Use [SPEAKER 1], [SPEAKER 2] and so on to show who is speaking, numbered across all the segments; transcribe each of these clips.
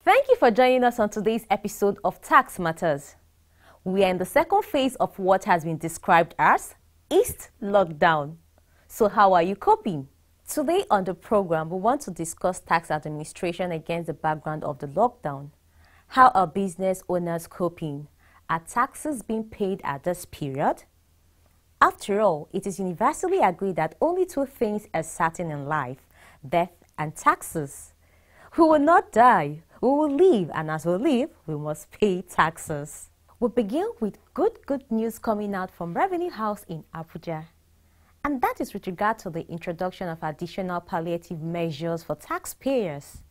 [SPEAKER 1] Thank you for joining us on today's episode of Tax Matters. We are in the second phase of what has been described as East Lockdown. So how are you coping? Today on the program, we want to discuss tax administration against the background of the lockdown. How are business owners coping? Are taxes being paid at this period? After all, it is universally agreed that only two things are certain in life: death and taxes. We will not die, we will live, and as we live, we must pay taxes. We begin with good news coming out from Revenue House in Abuja. And that is with regard to the introduction of additional palliative measures for taxpayers.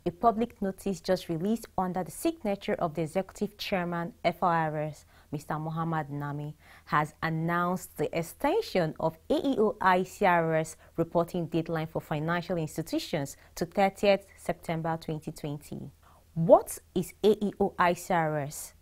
[SPEAKER 1] A public notice just released under the signature of the Executive Chairman, FRS, Mr. Muhammad Nami, has announced the extension of AEOI-CRS reporting deadline for financial institutions to 30th September 2020. What is AEOI-CRS?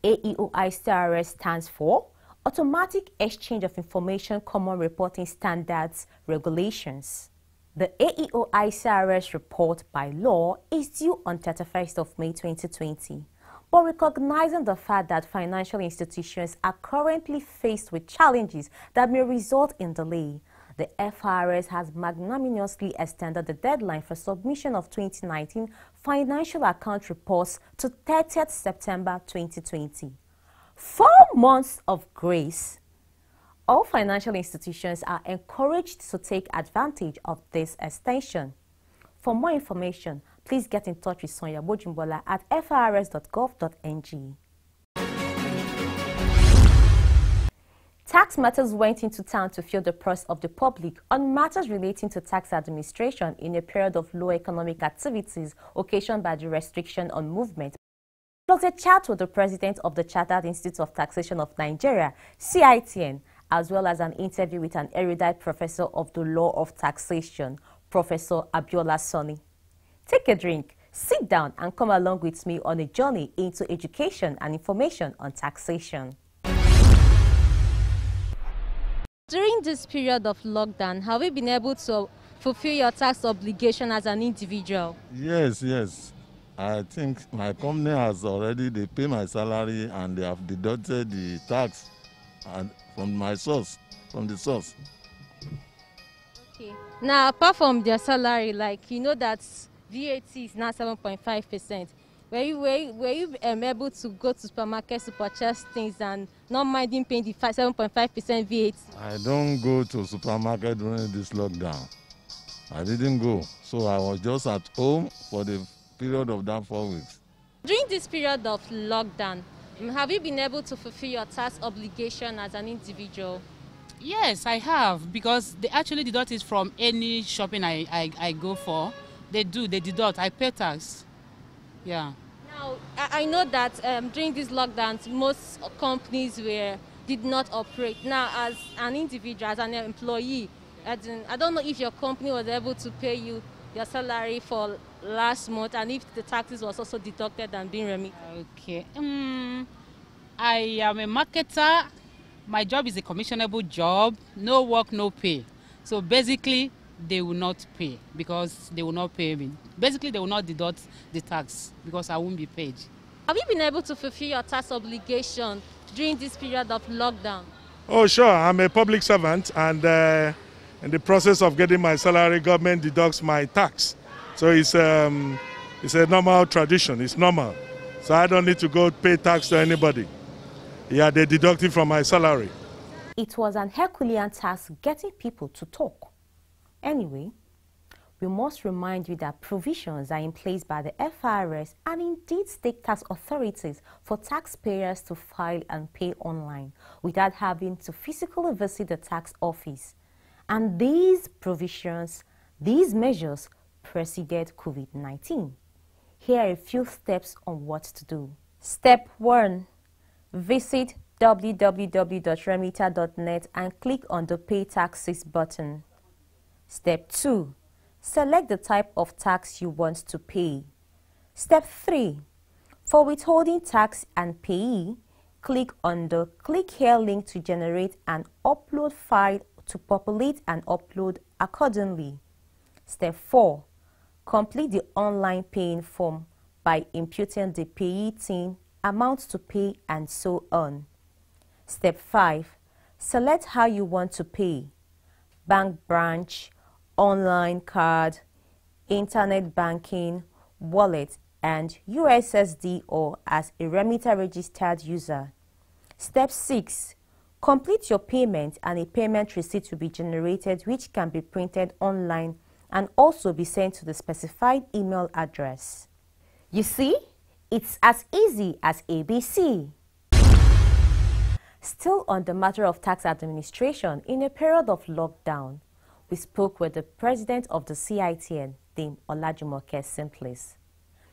[SPEAKER 1] AEOI-CRS stands for Automatic Exchange of Information Common Reporting Standards Regulations. The AEOI-CRS report by law is due on 31st of May 2020. But recognizing the fact that financial institutions are currently faced with challenges that may result in delay, the FRS has magnanimously extended the deadline for submission of 2019 financial account reports to 30th September 2020. 4 months of grace. All financial institutions are encouraged to take advantage of this extension. For more information, please get in touch with Sonia Bojumbola at frs.gov.ng. Tax Matters went into town to fill the purse of the public on matters relating to tax administration in a period of low economic activities occasioned by the restriction on movement. Plus a chat with the president of the Chartered Institute of Taxation of Nigeria, CITN, as well as an interview with an erudite professor of the law of taxation, Professor Abiola Soni. Take a drink, sit down, and come along with me on a journey into education and information on taxation. During this period of lockdown, have you been able to fulfill your tax obligation as an individual?
[SPEAKER 2] Yes. I think my company has already, they pay my salary and they have deducted the tax and from my source, from the source.
[SPEAKER 1] Okay. Now, apart from their salary, like you know that VAT is now 7.5%. Were you able to go to supermarkets to purchase things and not minding paying the 7.5% VAT?
[SPEAKER 2] I don't go to supermarket during this lockdown. I didn't go, so I was just at home for the period of that 4 weeks.
[SPEAKER 1] During this period of lockdown, have you been able to fulfill your tax obligation as an individual?
[SPEAKER 3] Yes, I have, because they actually deduct it from any shopping I go for. They deduct. I pay tax. Yeah.
[SPEAKER 1] Now, I know that during these lockdowns, most companies did not operate. Now, as an individual, as an employee, I don't know if your company was able to pay you your salary for last month and if the taxes was also deducted and being remitted.
[SPEAKER 3] Okay. I am a marketer. My job is a commissionable job. No work, no pay. So basically, they will not pay because they will not pay me. Basically, they will not deduct the tax because I won't be paid.
[SPEAKER 1] Have you been able to fulfill your tax obligation during this period of lockdown?
[SPEAKER 4] Oh, sure. I'm a public servant, and in the process of getting my salary, government deducts my tax. So it's a normal tradition. It's normal. So I don't need to go pay tax to anybody. Yeah, they deduct it from my salary.
[SPEAKER 1] It was an Herculean task getting people to talk. Anyway, we must remind you that provisions are in place by the FRS and indeed state tax authorities for taxpayers to file and pay online without having to physically visit the tax office. And these provisions, these measures preceded COVID-19. Here are a few steps on what to do. Step 1. Visit www.remita.net and click on the Pay Taxes button. Step 2. Select the type of tax you want to pay. Step 3. For withholding tax and payee, click on the Click Here link to generate an upload file to populate and upload accordingly. Step 4. Complete the online paying form by imputing the payee TIN, amount to pay, and so on. Step 5. Select how you want to pay: bank branch, online card, internet banking, wallet, and USSD, or as a remitter registered user. Step 6. Complete your payment and a payment receipt will be generated, which can be printed online and also be sent to the specified email address. You see, it's as easy as ABC. Still on the matter of tax administration, in a period of lockdown, we spoke with the president of the CITN, Dame Olajumoke Simplis.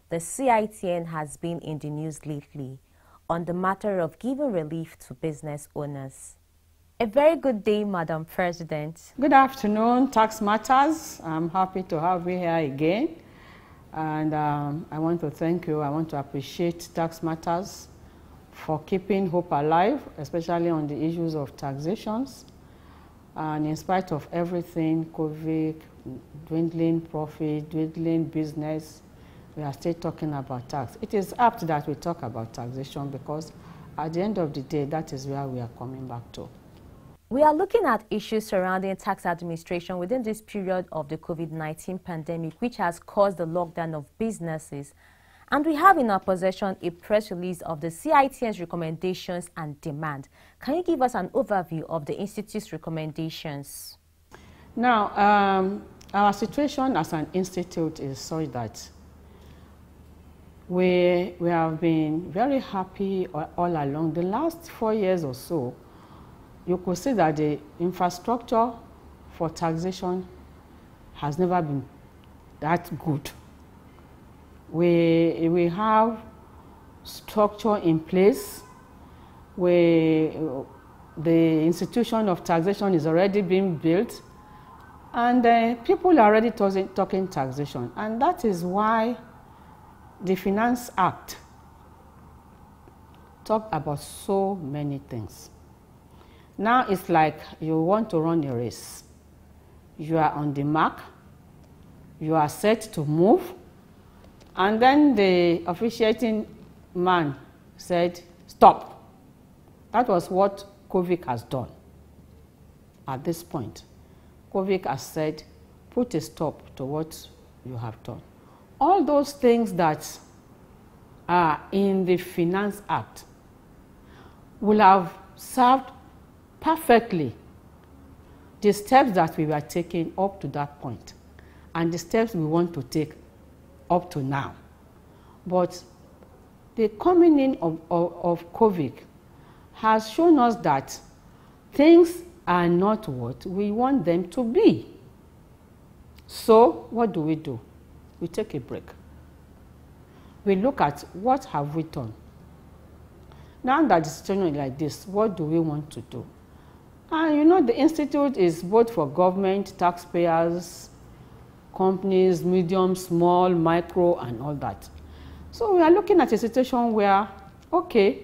[SPEAKER 1] The CITN has been in the news lately on the matter of giving relief to business owners. A very good day, Madam President.
[SPEAKER 5] Good afternoon, Tax Matters. I'm happy to have you here again. And I want to thank you. I want to appreciate Tax Matters for keeping hope alive, especially on the issues of taxations. And in spite of everything, COVID, dwindling profit, dwindling business, we are still talking about tax. It is apt that we talk about taxation because at the end of the day, that is where we are coming back to.
[SPEAKER 1] We are looking at issues surrounding tax administration within this period of the COVID-19 pandemic, which has caused the lockdown of businesses. And we have in our possession a press release of the CITN's recommendations and demand. Can you give us an overview of the Institute's recommendations?
[SPEAKER 5] Now, our situation as an institute is such that we have been very happy all along. The last 4 years or so, you could see that the infrastructure for taxation has never been that good. We have structure in place where the institution of taxation is already being built, and people are already talking taxation. And that is why the Finance Act talked about so many things. Now it's like you want to run a race. You are on the mark, you are set to move, and then the officiating man said, stop. That was what COVID has done at this point. COVID has said, put a stop to what you have done. All those things that are in the Finance Act will have served perfectly the steps that we were taking up to that point and the steps we want to take up to now. But the coming in of COVID has shown us that things are not what we want them to be. So what do? We take a break. We look at what have we done. Now that the situation is like this, what do we want to do? And you know, the Institute is both for government, taxpayers, companies, medium, small, micro, and all that. So we are looking at a situation where, okay,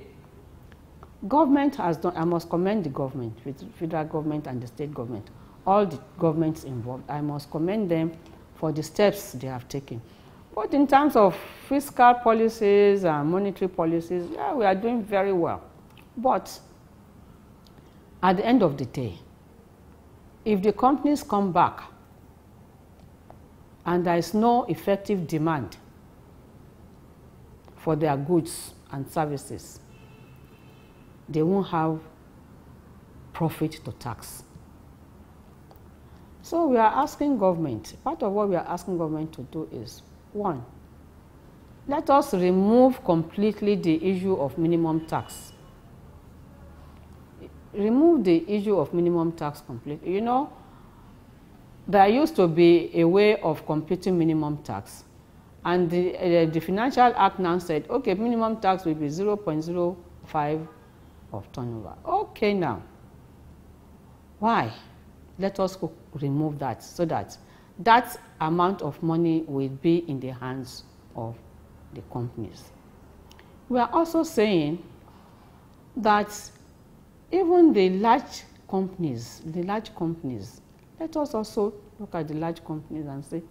[SPEAKER 5] government has done, I must commend the government, federal government and the state government, all the governments involved. I must commend them for the steps they have taken. But in terms of fiscal policies and monetary policies, yeah, we are doing very well. But at the end of the day, if the companies come back and there is no effective demand for their goods and services, they won't have profit to tax. So we are asking government, part of what we are asking government to do is, one, let us remove completely the issue of minimum tax. Remove the issue of minimum tax completely. You know, there used to be a way of computing minimum tax. And the Financial Act now said, okay, minimum tax will be 0.05 of turnover. Okay, now, why? Let us remove that so that that amount of money will be in the hands of the companies. We are also saying that even the large companies, let us also look at the large companies and say,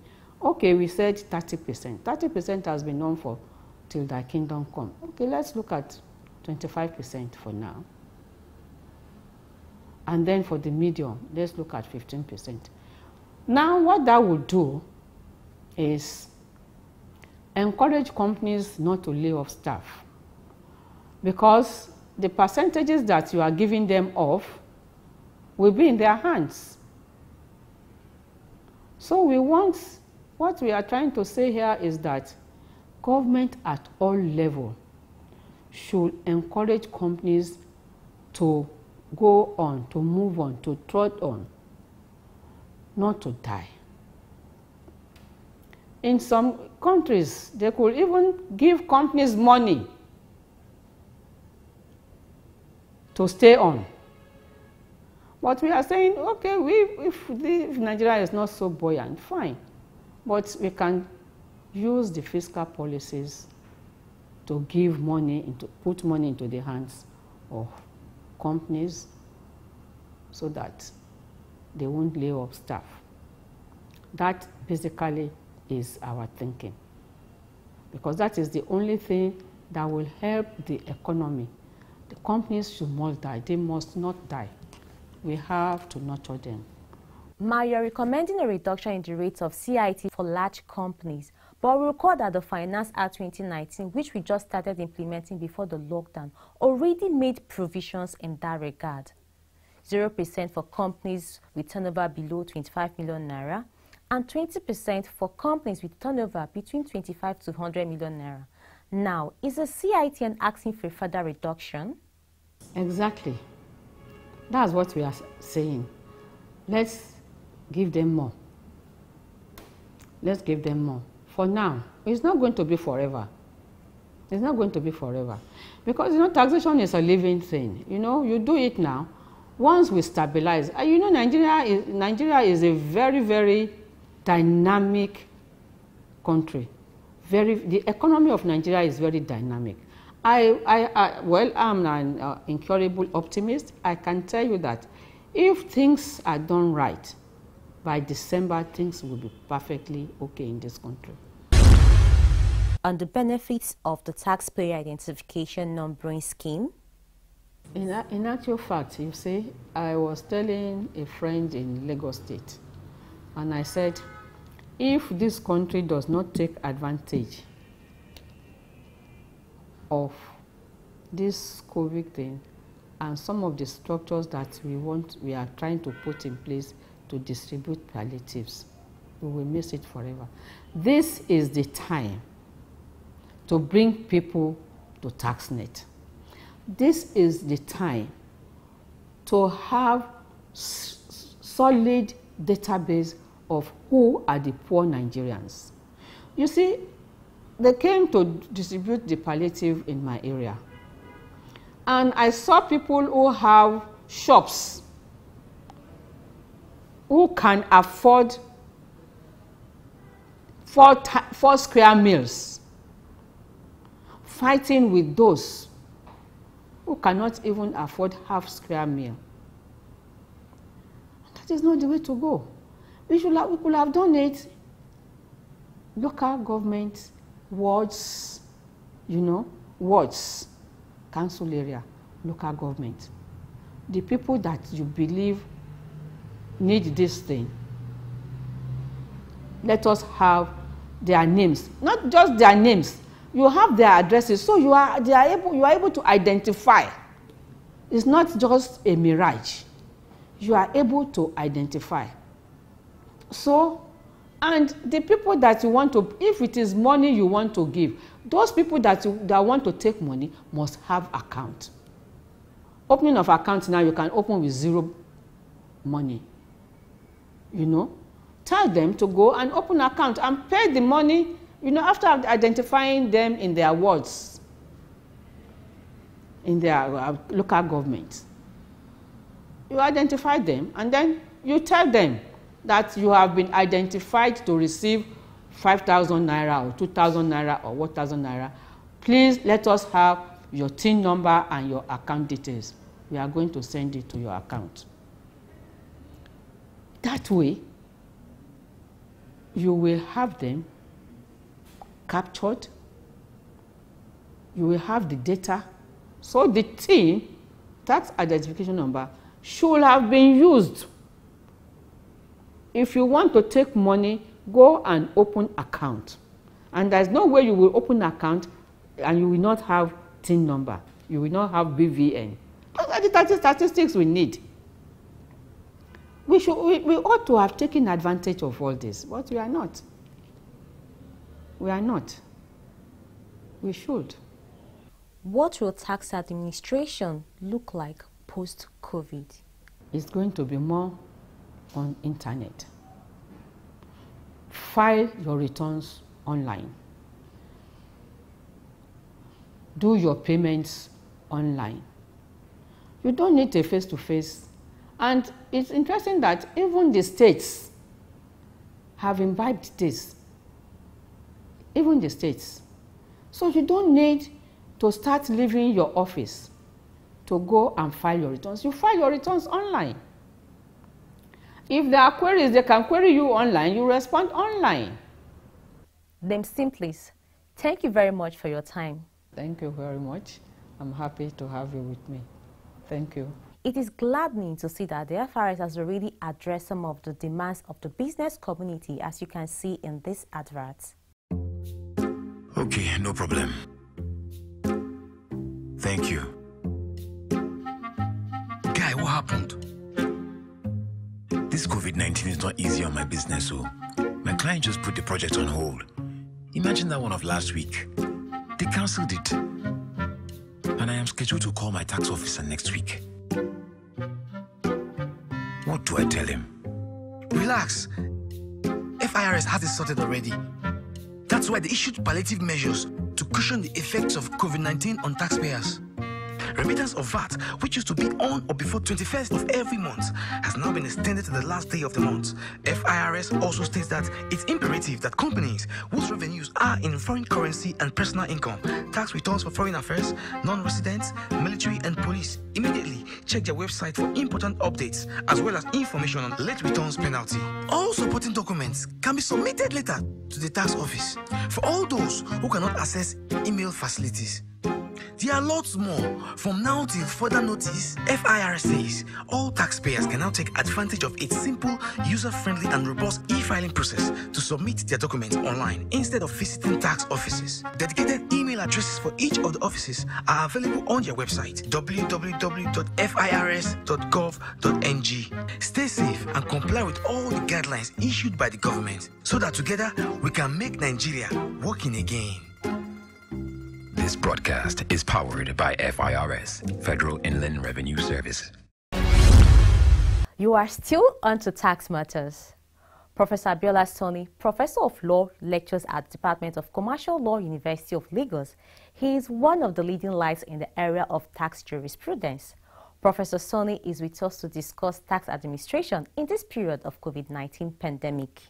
[SPEAKER 5] okay, we said 30%. 30% has been known for till thy kingdom come. Okay, let's look at 25% for now. And then for the medium, let's look at 15%. Now, what that would do is encourage companies not to lay off staff, because the percentages that you are giving them off will be in their hands. So what we are trying to say here is that government at all levels should encourage companies to go on, to move on, to trot on, not to die. In some countries, they could even give companies money to stay on. But we are saying, okay, if Nigeria is not so buoyant, fine. But we can use the fiscal policies to give money, put money into the hands of companies so that they won't lay off staff. That basically is our thinking, because that is the only thing that will help the economy. The companies should not die. They must not die. We have to nurture them.
[SPEAKER 1] Ma, you're recommending a reduction in the rate of CIT for large companies, but we recall that the Finance Act 2019, which we just started implementing before the lockdown, already made provisions in that regard. 0% for companies with turnover below 25 million naira, and 20% for companies with turnover between 25 to 100 million naira. Now, is the CITN asking for a further reduction?
[SPEAKER 5] Exactly. That's what we are saying. Let's give them more. Let's give them more. For now, it's not going to be forever. It's not going to be forever. Because, taxation is a living thing. You do it now. Once we stabilize, Nigeria is a very, very dynamic country. The economy of Nigeria is very dynamic. I'm an incurable optimist. I can tell you that if things are done right, by December, things will be perfectly okay in this country.
[SPEAKER 1] On the benefits of the taxpayer identification numbering scheme?
[SPEAKER 5] In actual fact, you see, I was telling a friend in Lagos State, and I said, if this country does not take advantage of this COVID thing and some of the structures that we are trying to put in place to distribute palliatives, we will miss it forever. This is the time to bring people to TaxNet. This is the time to have solid database of who are the poor Nigerians. You see, they came to distribute the palliative in my area. And I saw people who have shops, who can afford 4 square meals, fighting with those who cannot even afford half square meal. That is not the way to go. We could have done it. Local government, wards, wards, council area, local government. The people that you believe need this thing, let us have their names, not just their names. You have their addresses, so you are able to identify. It's not just a mirage. You are able to identify. So, and the people that you want to, if it is money you want to give, those people that want to take money must have account. Opening of account now, you can open with 0 money. Tell them to go and open account and pay the money, after identifying them in their wards, in their local government. You identify them and then you tell them that you have been identified to receive 5,000 naira or 2,000 naira or 1,000 naira. Please let us have your TIN number and your account details. We are going to send it to your account. That way, you will have them captured, you will have the data. So the TIN, tax identification number, should have been used. If you want to take money, go and open account. And there's no way you will open account and you will not have TIN number. You will not have BVN. Those are the statistics we need. We ought to have taken advantage of all this, but we are not. We are not. We should.
[SPEAKER 1] What will tax administration look like post-COVID?
[SPEAKER 5] It's going to be more on internet. File your returns online. Do your payments online. You don't need a face-to-face. And it's interesting that even the states have imbibed this. Even the states. So you don't need to start leaving your office to go and file your returns. You file your returns online. If there are queries, they can query you online. You respond online.
[SPEAKER 1] Them Simplies, thank you very much for your time.
[SPEAKER 5] Thank you very much. I'm happy to have you with me. Thank you.
[SPEAKER 1] It is gladdening to see that the FRS has already addressed some of the demands of the business community, as you can see in this advert.
[SPEAKER 6] Okay, no problem. Thank you. Guy, what happened? This COVID-19 is not easy on my business, so my client just put the project on hold. Imagine that one of last week. They cancelled it. And I am scheduled to call my tax officer next week. What do I tell him?
[SPEAKER 7] Relax. FIRS has it sorted already. That's why they issued palliative measures to cushion the effects of COVID-19 on taxpayers. Remittance of VAT, which used to be on or before 21st of every month, has now been extended to the last day of the month. FIRS also states that it's imperative that companies whose revenues are in foreign currency and personal income, tax returns for foreign affairs, non-residents, military and police, immediately check their website for important updates, as well as information on late returns penalty. All supporting documents can be submitted later to the tax office for all those who cannot access email facilities. There are lots more. From now till further notice, FIRS says all taxpayers can now take advantage of its simple, user-friendly and robust e-filing process to submit their documents online instead of visiting tax offices. Dedicated email addresses for each of the offices are available on their website, www.firs.gov.ng. Stay safe and comply with all the guidelines issued by the government so that together we can make Nigeria working again.
[SPEAKER 6] This broadcast is powered by FIRS, Federal Inland Revenue Service.
[SPEAKER 1] You are still on to Tax Matters. Professor Abiola Soni, Professor of Law, lectures at the Department of Commercial Law, University of Lagos. He is one of the leading lights in the area of tax jurisprudence. Professor Soni is with us to discuss tax administration in this period of COVID-19 pandemic.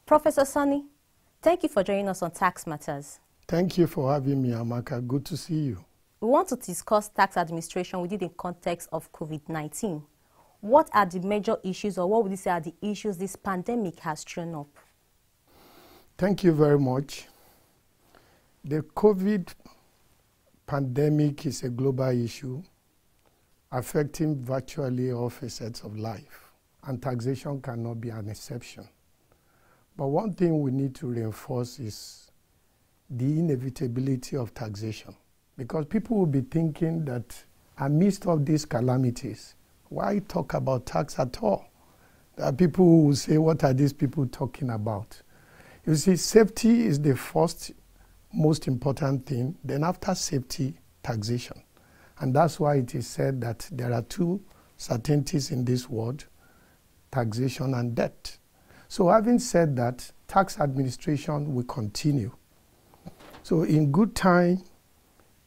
[SPEAKER 1] Professor Soni, thank you for joining us on Tax Matters.
[SPEAKER 8] Thank you for having me, Amaka. Good to see you.
[SPEAKER 1] We want to discuss tax administration within the context of COVID-19. What are the major issues, or what would you say are the issues this pandemic has thrown up?
[SPEAKER 8] Thank you very much. The COVID pandemic is a global issue affecting virtually all facets of life, and taxation cannot be an exception. But one thing we need to reinforce is the inevitability of taxation, because people will be thinking that amidst of these calamities, why talk about tax at all? There are people who will say, what are these people talking about? You see, safety is the first most important thing. Then after safety, taxation. And that's why it is said that there are two certainties in this world, taxation and debt. So having said that, tax administration will continue. So in good time,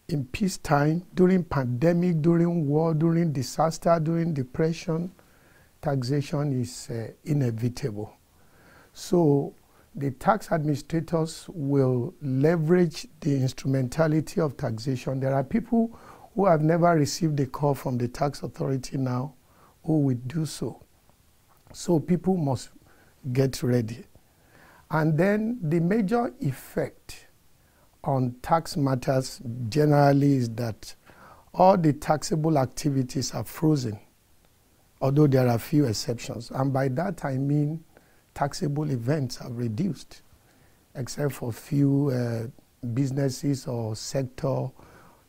[SPEAKER 8] in peace time, during pandemic, during war, during disaster, during depression, taxation is inevitable. So the tax administrators will leverage the instrumentality of taxation. There are people who have never received a call from the tax authority now who will do so. So people must get ready. And then the major effect on tax matters generally is that all the taxable activities are frozen, although there are a few exceptions. And by that I mean taxable events are reduced, except for few businesses or sector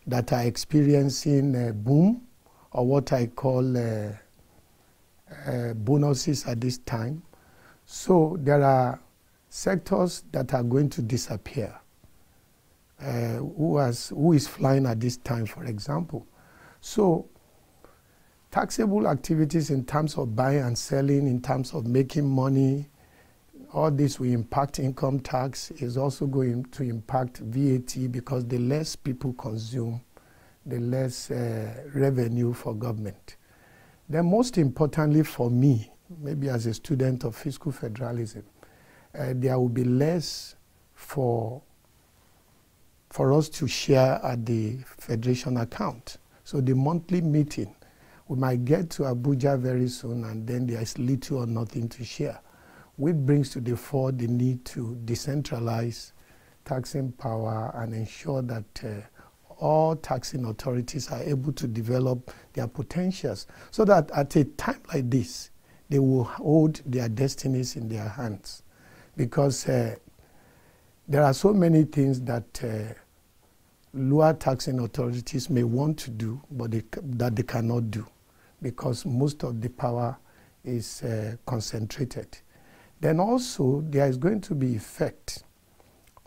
[SPEAKER 8] that are experiencing a boom, or what I call bonuses at this time. So there are sectors that are going to disappear. Who is flying at this time, for example. So taxable activities in terms of buying and selling, in terms of making money, all this will impact income tax, is also going to impact VAT, because the less people consume, the less revenue for government. Then most importantly for me, maybe as a student of fiscal federalism, there will be less for us to share at the federation account. So the monthly meeting, we might get to Abuja very soon, and then there is little or nothing to share, which brings to the fore the need to decentralize taxing power and ensure that all taxing authorities are able to develop their potentials, so that at a time like this, they will hold their destinies in their hands. Because there are so many things that lower taxing authorities may want to do, but that they cannot do, because most of the power is concentrated. Then also there is going to be effect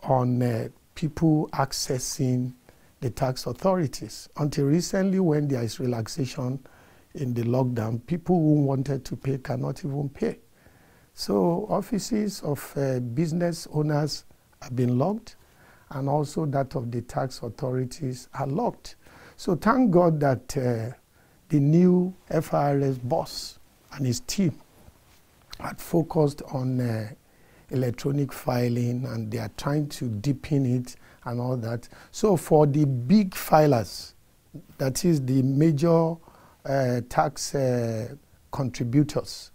[SPEAKER 8] on people accessing the tax authorities. Until recently, when there is relaxation in the lockdown, people who wanted to pay cannot even pay. So offices of business owners have been locked, and also that of the tax authorities are locked. So thank God that the new FIRS boss and his team had focused on electronic filing, and they are trying to deepen it and all that. So for the big filers, that is the major tax contributors,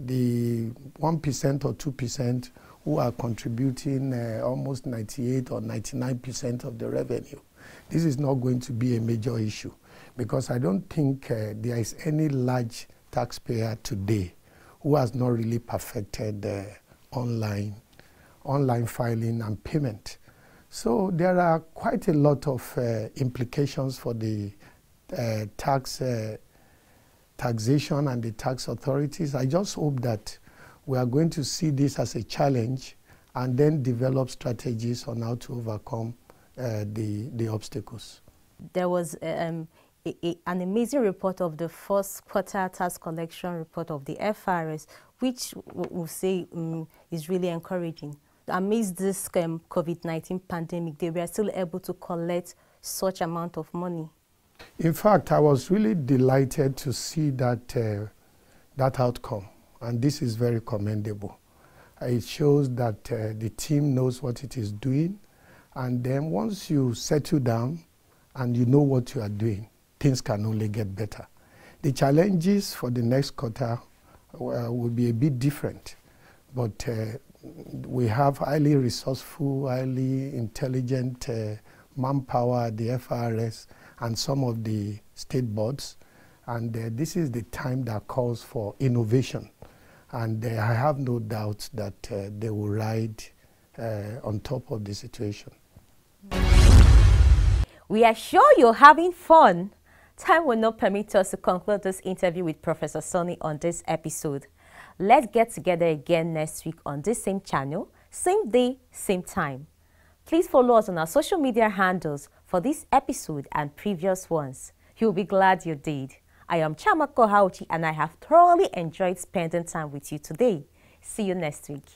[SPEAKER 8] the 1% or 2% who are contributing almost 98 or 99% of the revenue, this is not going to be a major issue, because I don't think there is any large taxpayer today who has not really perfected online filing and payment. So there are quite a lot of implications for the taxation and the tax authorities. I just hope that we are going to see this as a challenge and then develop strategies on how to overcome the obstacles.
[SPEAKER 1] There was an amazing report of the first quarter tax collection report of the FIRS, which we'll say is really encouraging. Amidst this COVID-19 pandemic, they were still able to collect such amount of money.
[SPEAKER 8] In fact, I was really delighted to see that outcome, and this is very commendable. It shows that the team knows what it is doing, and then once you settle down and you know what you are doing, things can only get better. The challenges for the next quarter will be a bit different, but we have highly resourceful, highly intelligent manpower at the FIRS and some of the state boards, and this is the time that calls for innovation, and I have no doubt that they will ride on top of the situation.
[SPEAKER 1] We are sure you're having fun. Time will not permit us to conclude this interview with Professor Sonny on this episode. Let's get together again next week on this same channel, same day, same time. Please follow us on our social media handles for this episode and previous ones. You'll be glad you did. I am Chamako Hauchi, and I have thoroughly enjoyed spending time with you today. See you next week.